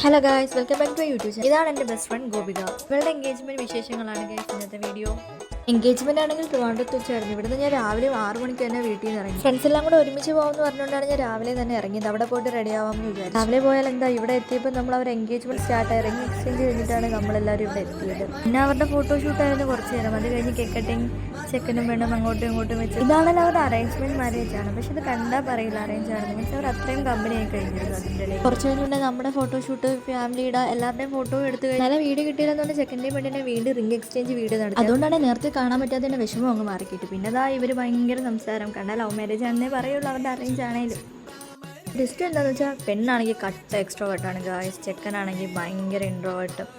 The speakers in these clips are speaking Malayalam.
Hello guys, welcome back to YouTube channel. ഇതാണ് എൻ്റെ ബെസ്റ്റ് ഫ്രണ്ട് ഗോപിക. ഇവളുടെ എൻഗേജ്മെൻറ്റ് വിശേഷങ്ങളാണ് ഗൈസ് ഇന്നത്തെ വീഡിയോ. എൻഗേജ്മെൻ്റ് ആണെങ്കിൽ ട്രിവാൻഡ്രത്ത് വെച്ചായിരുന്നു. ഇവിടുന്ന് ഞാൻ രാവിലെ 6 മണിക്ക് തന്നെ വീട്ടിൽ നിന്ന് ഇറങ്ങി. ഫ്രണ്ട്സ് എല്ലാം കൂടെ ഒരുമിച്ച് പോകുമെന്ന് പറഞ്ഞുകൊണ്ടാണ് ഞാൻ രാവിലെ തന്നെ ഇറങ്ങിയത്. അവിടെ പോയിട്ട് റെഡി ആവാമെന്ന് വിചാരിച്ചു. രാവിലെ പോയാൽ എന്താ, ഇവിടെ എത്തിയപ്പോൾ നമ്മൾ അവർ എൻഗേജ്മെൻറ്റ് സ്റ്റാർട്ട് ഇറങ്ങി എക്സ്ചേഞ്ച് കഴിഞ്ഞിട്ടാണ് നമ്മളെല്ലാവരും ഇവിടെ എത്തിയത്. പിന്നെ അവരുടെ ഫോട്ടോഷൂട്ടായിരുന്നു കുറച്ച് നേരം. അത് കഴിഞ്ഞ് കേക്ക് കട്ടിങ്, ചെക്കനും പെണ്ണും അങ്ങോട്ടും ഇങ്ങോട്ടും വെച്ച്. ഇതാണല്ലോ അവരുടെ അറേഞ്ച്മെൻറ്റ് മാരേജ് ആണ്. പക്ഷെ ഇത് കണ്ടാൽ പറയില്ല അറേഞ്ച് ആണെന്ന്. മീൻസ് അവർ അത്രയും കമ്പനിയായി കഴിഞ്ഞിരുന്നു. അതിൻ്റെ ഇടയിൽ കുറച്ച് കഴിഞ്ഞുകൊണ്ട് നമ്മുടെ ഫോട്ടോഷൂട്ട്, ഫാമിലിയുടെ എല്ലാവരുടെയും ഫോട്ടോ എടുത്ത് കഴിഞ്ഞാൽ നല്ല വീഡിയോ കിട്ടിയില്ലെന്നുകൊണ്ട് ചെക്കൻ്റെയും പെണ്ണിൻ്റെയും വീണ്ടും റിംഗ് എക്സ്ചേഞ്ച് വീഡിയോ നടത്തി. അതുകൊണ്ടാണ് നേരത്തെ കാണാൻ പറ്റാത്തതിൻ്റെ വിഷമം അങ്ങ് മാറിക്കിട്ട്. പിന്നെ അതാ ഇവർ ഭയങ്കര സംസാരം. കണ്ടാൽ ലവ് മാരേജ് ആണെന്നേ പറയുള്ളൂ അവരുടെ അറേഞ്ച് ആണെങ്കിലും. ഡിസ്റ്റ് എന്താണെന്ന് വെച്ചാൽ പെണ്ണാണെങ്കിൽ കട്ട എക്സ്ട്രോവേർട്ടാണ് ഗായ്സ്, ചെക്കനാണെങ്കിൽ ഭയങ്കര ഇൻട്രോവേർട്ടും.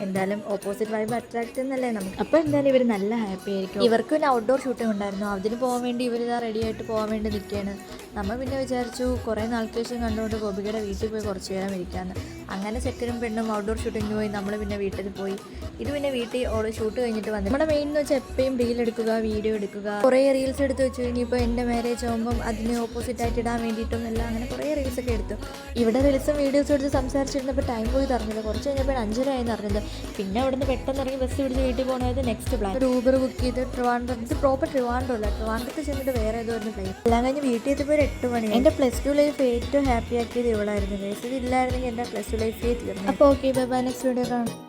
എന്തായാലും ഓപ്പോസിറ്റ് വൈബ് അട്രാക്റ്റ് എന്നല്ലേ നമുക്ക്. അപ്പോൾ എന്തായാലും ഇവർ നല്ല ഹാപ്പി ആയിരിക്കും. ഇവർക്ക് പിന്നെ ഔട്ട്ഡോർ ഷൂട്ടിംഗ് ഉണ്ടായിരുന്നു. അതിന് പോകാൻ വേണ്ടി ഇവരിതാ റെഡി ആയിട്ട് പോകാൻ വേണ്ടി നിൽക്കുകയാണ്. നമ്മൾ പിന്നെ വിചാരിച്ചു കുറേ നാൾക്ക് ശേഷം കണ്ടുകൊണ്ട് ഗോപികയുടെ വീട്ടിൽ പോയി കുറച്ച് നേരം ഇരിക്കാമെന്ന്. അങ്ങനെ ചെക്കനും പെണ്ണും ഔട്ട്ഡോർ ഷൂട്ടിങ്ങിന് പോയി. നമ്മൾ പിന്നെ വീട്ടിൽ പോയി. ഇത് പിന്നെ വീട്ടിൽ ഓരോ ഷൂട്ട് കഴിഞ്ഞിട്ട് വന്നു. നമ്മുടെ മെയിൻ എന്ന് വെച്ചാൽ എപ്പോഴും റീൽ എടുക്കുക, വീഡിയോ എടുക്കുക. കുറേ റീൽസ് എടുത്ത് വെച്ചു. ഇനിയിപ്പോൾ എൻ്റെ മാരേജ് ആകുമ്പം അതിന് ഓപ്പോസിറ്റായിട്ട് ഇടാൻ വേണ്ടിയിട്ടും എല്ലാം അങ്ങനെ കുറേ റീൽസൊക്കെ എടുത്തു. ഇവിടെ റീൽസും വീഡിയോസും എടുത്ത് സംസാരിച്ചിരുന്നപ്പോൾ ടൈം പോയി തറഞ്ഞില്ല. കുറച്ച് കഴിഞ്ഞപ്പോൾ 5:30 ആയി അറിഞ്ഞത്. പിന്നെ അവിടെ നിന്ന് പെട്ടെന്ന് ഇറങ്ങി ബസ് പിടിച്ച് വീട്ടിൽ പോകുന്നത് നെക്സ്റ്റ് പ്ലാൻ. ഒരു ഊബർ ബുക്ക് ചെയ്ത് ട്രിവാൻഡ്രം, ഇത് പ്രോപ്പർ ട്രിവാൻഡ്രം അല്ല, ട്രിവാൻഡ്രത്ത് ചെന്നിട്ട് വേറെ ഏതോ ഒരു പ്ലേസ്. എല്ലാം കഴിഞ്ഞ് വീട്ടിൽ എത്തിയപ്പോൾ ഒരു 8 മണി. എൻ്റെ +2 ലൈഫ് ഏറ്റവും ഹാപ്പി ആക്കിയത് ഇവളായിരുന്നു ഗൈസ്. ഇതില്ലായിരുന്നെങ്കിൽ എൻ്റെ +2 ലൈഫേ തീർന്നു. അപ്പോൾ okay, bye bye, next video കാണാം.